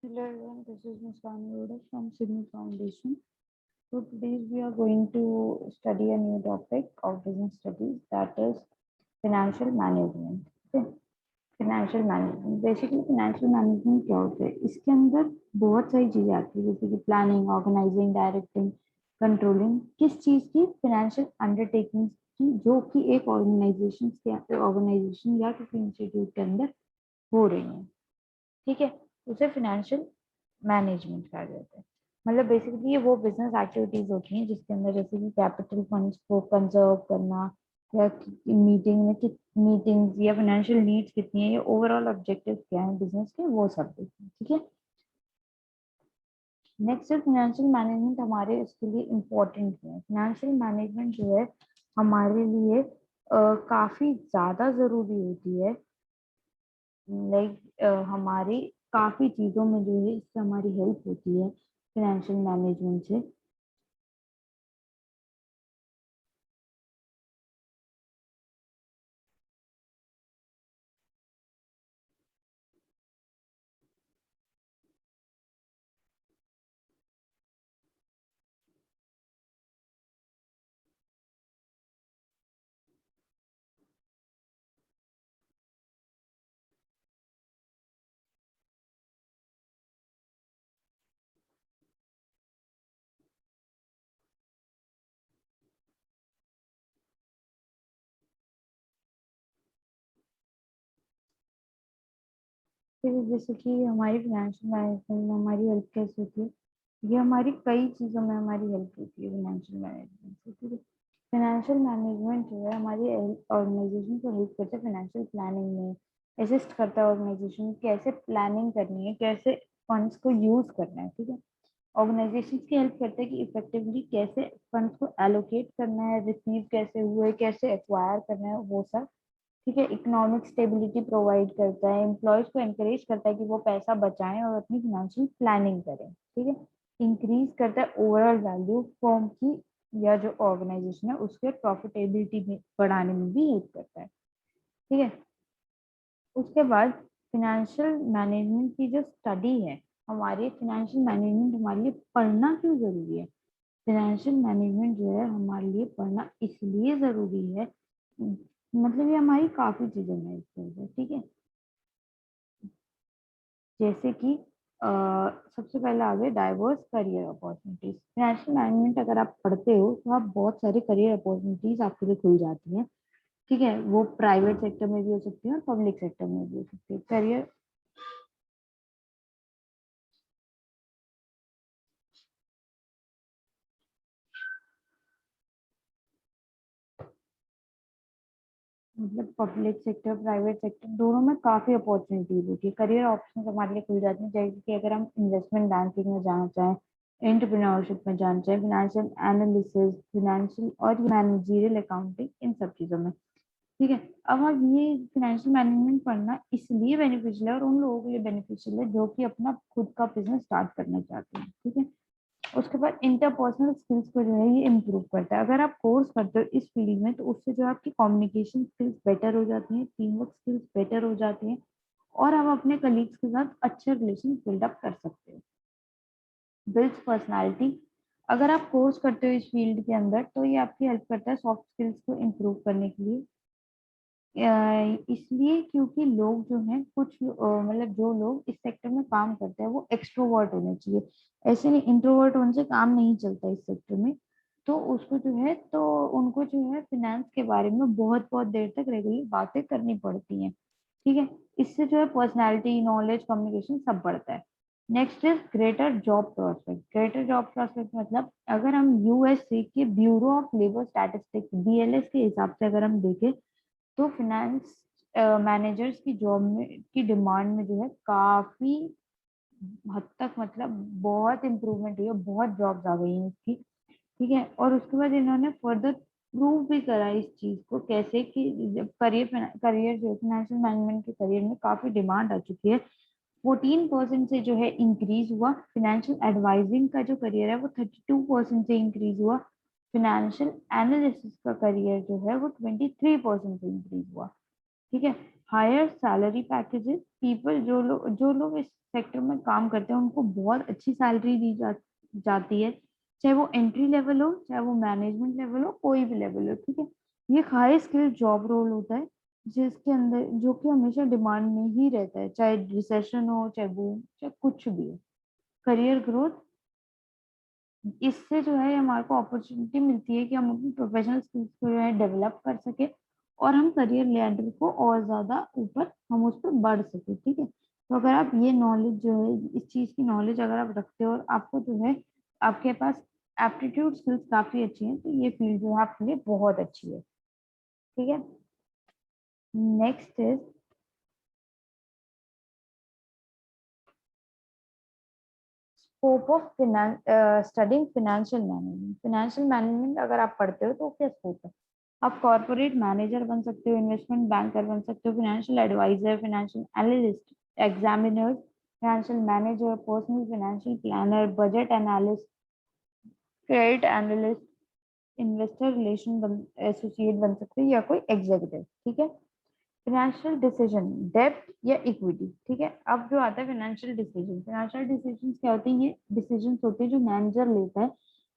Hello everyone, this is Ms. Vanu from Signal Foundation. So today we are going to study a new topic of business studies, that is financial management. Okay. Financial management, basically financial management क्या होता है? इसके अंदर बहुत सारी चीजें आती है, जैसे कि प्लानिंग, ऑर्गेनाइजिंग, डायरेक्टिंग, कंट्रोलिंग। किस चीज की? फाइनेंशियल अंडरटेकिंग की, जो कि एक ऑर्गेनाइजेशन या किसी इंस्टीट्यूट के अंदर हो रही है। ठीक है, उसे फाइनेंशियल मैनेजमेंट कहा जाता है। मतलब बेसिकली ये वो बिजनेस एक्टिविटीज होती हैं जिसके अंदर जैसे कि कैपिटल फंड्स को कंजर्व करना, या मीटिंग्स या फाइनेंशियल नीड्स कितनी है, या ओवरऑल ऑब्जेक्टिव क्या है बिजनेस के, वो सब देखना। ठीक है, नेक्स्ट फाइनेंशियल मैनेजमेंट हमारे इसके लिए इम्पोर्टेंट है। फाइनेंशियल मैनेजमेंट जो है हमारे लिए काफी ज्यादा जरूरी होती है। लाइक हमारी काफी चीजों में जो है इससे हमारी हेल्प होती है फाइनेंशियल मैनेजमेंट से। फिर जैसे कि हमारी फाइनेंशियल मैनेजमेंट में हमारी हेल्प कैसे होती है, ये हमारी कई चीज़ों में हमारी हेल्प होती है फाइनेंशियल मैनेजमेंट से। ठीक है, फाइनेंशियल मैनेजमेंट जो है हमारी ऑर्गेनाइजेशन को हेल्प करता है फाइनेंशियल प्लानिंग में, असिस्ट करता है ऑर्गेनाइजेशन कैसे प्लानिंग करनी है, कैसे फंड्स को यूज करना है। ठीक है, ऑर्गेनाइजेशन की हेल्प करता है कि इफेक्टिवली कैसे फंड्स को एलोकेट करना है, रिसीव कैसे हुए, कैसे एक्वायर करना है, वो सब। ठीक है, इकोनॉमिक स्टेबिलिटी प्रोवाइड करता है, एम्प्लॉयज को एनकरेज करता है कि वो पैसा बचाएं और अपनी फाइनेंशियल प्लानिंग करें। ठीक है, इंक्रीज करता है ओवरऑल वैल्यू फर्म की या जो ऑर्गेनाइजेशन है उसके प्रॉफिटेबिलिटी में बढ़ाने में भी हेल्प करता है। ठीक है, उसके बाद फाइनेंशियल मैनेजमेंट की जो स्टडी है, हमारी फाइनेंशियल मैनेजमेंट हमारे लिए पढ़ना क्यों जरूरी है? फाइनेंशियल मैनेजमेंट जो है हमारे लिए पढ़ना इसलिए जरूरी है, मतलब ये हमारी काफी चीजों में हेल्प करता है। ठीक है, जैसे कि सबसे पहले आ गए diverse career opportunities. Financial management अगर आप पढ़ते हो तो आप बहुत सारे करियर अपॉर्चुनिटीज आपके लिए खुल जाती हैं। ठीक है, वो प्राइवेट सेक्टर में भी हो सकती है और पब्लिक सेक्टर में भी हो सकती है। करियर मतलब पब्लिक सेक्टर, प्राइवेट सेक्टर, दोनों में काफी अपॉर्चुनिटीज होती है। करियर ऑप्शन हमारे लिए खुल जाते हैं, जैसे कि अगर हम इन्वेस्टमेंट बैंकिंग में जाना चाहें, एंटरप्रेन्योरशिप में जाना चाहें, फाइनेंशियल एनालिसिस, फाइनेंशियल और मैनेजरियल अकाउंटिंग, इन सब चीजों में। ठीक है, अब ये फाइनेंशियल मैनेजमेंट पढ़ना इसलिए बेनिफिशियल है और उन लोगों के लिए बेनिफिशियल है जो कि अपना खुद का बिजनेस स्टार्ट करना चाहते हैं। ठीक है, उसके बाद इंटरपर्सनल स्किल्स को जो है ये इम्प्रूव करता है। अगर आप कोर्स करते हो इस फील्ड में तो उससे जो आपकी कम्युनिकेशन स्किल्स बेटर हो जाती हैं, टीम वर्क स्किल्स बेटर हो जाती हैं, और आप अपने कलीग्स के साथ अच्छे रिलेशन बिल्डअप कर सकते हो। Builds personality. अगर आप कोर्स करते हो इस फील्ड के अंदर तो ये आपकी हेल्प करता है सॉफ्ट स्किल्स को इम्प्रूव करने के लिए। इसलिए क्योंकि लोग जो हैं कुछ मतलब जो लोग इस सेक्टर में काम करते हैं वो एक्सट्रोवर्ट होने चाहिए। ऐसे नहीं, इंट्रोवर्ट होने से काम नहीं चलता इस सेक्टर में। तो उसको जो है तो उनको जो है फिनेंस के बारे में बहुत बहुत देर तक रेगुलर बातें करनी पड़ती हैं। ठीक है, इससे जो है पर्सनालिटी, नॉलेज, कम्युनिकेशन सब बढ़ता है। Next is greater job prospect. Greater job prospect मतलब अगर हम यूएसए के bureau of labour statistics BLS के हिसाब से अगर हम देखें तो फाइनेंस मैनेजर्स की जॉब में की डिमांड में जो है काफी हद तक मतलब बहुत इम्प्रूवमेंट हुई है, बहुत जॉब्स आ गई हैं इसकी। ठीक है, और उसके बाद इन्होंने फर्दर प्रूव भी करा इस चीज को, कैसे कि जब करियर करियर जो फाइनेंशियल मैनेजमेंट के करियर में काफी डिमांड आ चुकी है। 14% से जो है इंक्रीज हुआ। फाइनेंशियल एडवाइजिंग का जो करियर है वो 32% से इंक्रीज हुआ। फाइनेंशियल एनालिसिस का करियर जो है वो 23% से इंक्रीज हुआ। ठीक है, हायर सैलरी पैकेजेस, पीपल जो लोग इस सेक्टर में काम करते हैं उनको बहुत अच्छी सैलरी दी जाती है, चाहे वो एंट्री लेवल हो, चाहे वो मैनेजमेंट लेवल हो, कोई भी लेवल हो, ठीक है। ये एक हाई स्किल जॉब रोल होता है जिसके अंदर जो कि हमेशा डिमांड में ही रहता है, चाहे रिसेशन हो, चाहे बूम, चाहे कुछ भी हो। करियर ग्रोथ, इससे जो है हमारे को अपॉर्चुनिटी मिलती है कि हम अपनी प्रोफेशनल स्किल्स को जो है डेवलप कर सके और हम करियर लैडर को और ज्यादा ऊपर हम उस पर बढ़ सके, ठीक है। तो अगर आप ये नॉलेज जो है, इस चीज की नॉलेज अगर आप रखते हो और आपको जो है आपके पास एप्टीट्यूड स्किल्स काफी अच्छी हैं, तो ये फील्ड जो है आपके लिए बहुत अच्छी है, ठीक है। Next is scope of studying financial management. Financial management अगर आप पढ़ते हो तो क्या स्कोप है? आप कॉर्पोरेट मैनेजर बन सकते हो, इन्वेस्टमेंट बैंकर बन सकते हो, financial adviser, financial analyst, examiner, financial manager, personal financial planner, budget analyst, credit analyst, investor relation associate बन सकते हैं, या कोई एग्जीक्यूटिव, ठीक है। फाइनेंशियल डिसीजन, डेब्ट या इक्विटी, ठीक है। अब जो आता है फाइनेंशियल डिसीजन, फाइनेंशियल डिसीजन क्या होते हैं? ये डिसीजन होते हैं जो मैनेजर लेता है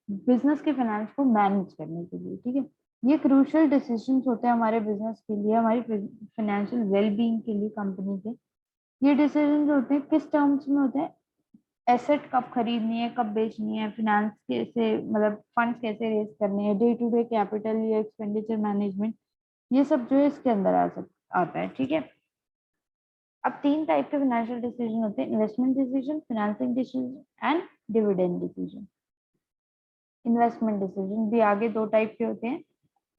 बिजनेस के फाइनेंस को मैनेज करने के लिए, ठीक है। ये क्रूशियल डिसीजन होते हैं हमारे बिजनेस के लिए, हमारी फाइनेंशियल वेलबींग के लिए, कंपनी के। ये डिसीजन होते हैं किस टर्म्स में होते हैं? एसेट कब खरीदनी है, कब बेचनी है, फाइनेंस कैसे, मतलब फंड्स कैसे रेज करने हैं, डे टू डे कैपिटल या एक्सपेंडिचर मैनेजमेंट, ये सब जो है इसके अंदर आता है, ठीक है। अब तीन टाइप के फाइनेंशियल डिसीजन होते हैं: investment decision, financing decision and dividend decision. Investment decision भी आगे दो टाइप के होते हैं,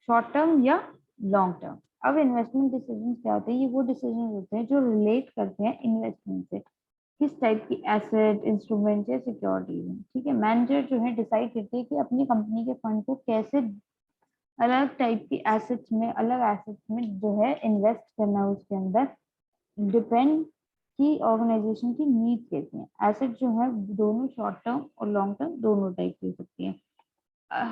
शॉर्ट टर्म या लॉन्ग टर्म। अब इन्वेस्टमेंट डिसीजन क्या होते हैं? ये वो डिसीजन होते हैं जो रिलेट करते हैं इन्वेस्टमेंट से, किस टाइप की एसेट, इंस्ट्रूमेंट या सिक्योरिटीज में, ठीक है। मैनेजर जो है डिसाइड करते हैं कि अपनी कंपनी के फंड को कैसे अलग टाइप की एसेट्स में, अलग एसेट्स में जो है इन्वेस्ट करना है, उसके अंदर डिपेंड की ऑर्गेनाइजेशन की नीड कैसी है। एसेट जो है दोनों शॉर्ट टर्म और लॉन्ग टर्म दोनों टाइप की हो सकती है।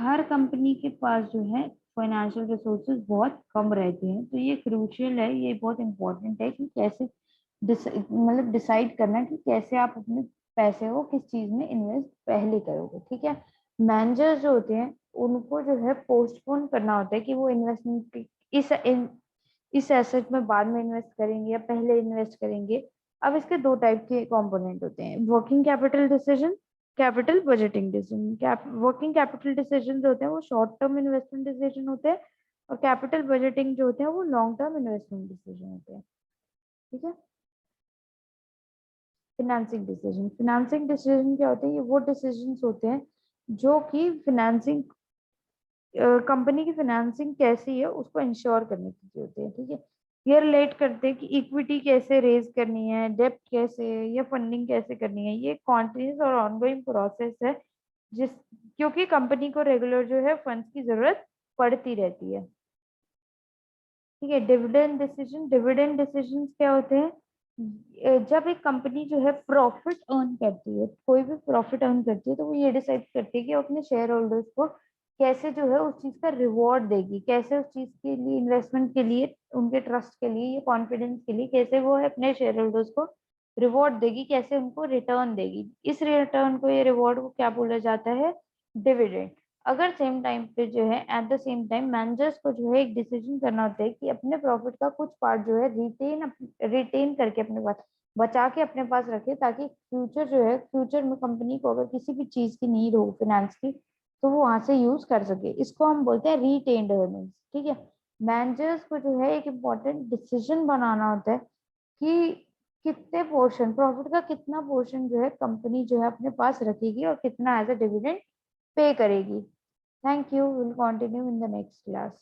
हर कंपनी के पास जो है फाइनेंशियल रिसोर्सेज बहुत कम रहते हैं, तो ये क्रूशियल है, ये बहुत इंपॉर्टेंट है कि कैसे मतलब डिसाइड करना कि कैसे आप अपने पैसे को किस चीज में इन्वेस्ट पहले करोगे, ठीक है। मैनेजर जो होते हैं उनको जो है पोस्टपोन करना होता है कि वो इन्वेस्टमेंट इस एसेट में बाद में इन्वेस्ट करेंगे या पहले इन्वेस्ट करेंगे। अब इसके दो टाइप के कंपोनेंट होते हैं: working capital decision, capital budgeting decision. Working capital decision जो होते हैं वो शॉर्ट टर्म इन्वेस्टमेंट डिसीजन होते हैं, और कैपिटल बजटिंग जो होते हैं वो लॉन्ग टर्म इन्वेस्टमेंट डिसीजन होते हैं, ठीक है। फाइनेंसिंग डिसीजन क्या होते हैं? ये वो डिसीजन होते हैं जो कि फाइनेंसिंग, कंपनी की फाइनेंसिंग कैसी है उसको इंश्योर करने के लिए होते हैं, ठीक है। ये रिलेट करते हैं कि इक्विटी कैसे रेज करनी है, डेब्ट कैसे या फंडिंग कैसे करनी है। ये कॉन्टिन्यूस और ऑनगोइंग प्रोसेस है, जिस क्योंकि कंपनी को रेगुलर जो है फंड्स की जरूरत पड़ती रहती है, ठीक है। डिविडेंड डिसीजन क्या होते हैं? जब एक कंपनी जो है प्रॉफिट अर्न करती है, कोई भी प्रॉफिट अर्न करती है, तो वो ये डिसाइड करती है कि वो अपने शेयर होल्डर्स को कैसे जो है उस चीज का रिवॉर्ड देगी, कैसे उस चीज के लिए, इन्वेस्टमेंट के लिए, उनके ट्रस्ट के लिए या कॉन्फिडेंस के लिए, कैसे वो अपने शेयर होल्डर्स को रिवॉर्ड देगी, कैसे उनको रिटर्न देगी। इस रिटर्न को, ये रिवॉर्ड को क्या बोला जाता है? डिविडेंड। अगर सेम टाइम पे जो है at the same time managers को जो है एक डिसीजन करना होता है कि अपने प्रॉफिट का कुछ पार्ट जो है रिटेन करके अपने पास, बचा के अपने पास रखे, ताकि फ्यूचर जो है, फ्यूचर में कंपनी को अगर किसी भी चीज की नीड हो फाइनेंस की, तो वो वहां से यूज कर सके। इसको हम बोलते हैं रिटेन्ड अर्निंग्स, ठीक है। मैनेजर्स को जो है एक इम्पोर्टेंट डिसीजन बनाना होता है कि कितने पोर्शन, प्रॉफिट का कितना पोर्शन जो है कंपनी जो है अपने पास रखेगी और कितना एज अ डिविडेंड पे करेगी। Thank you. We'll continue in the next class.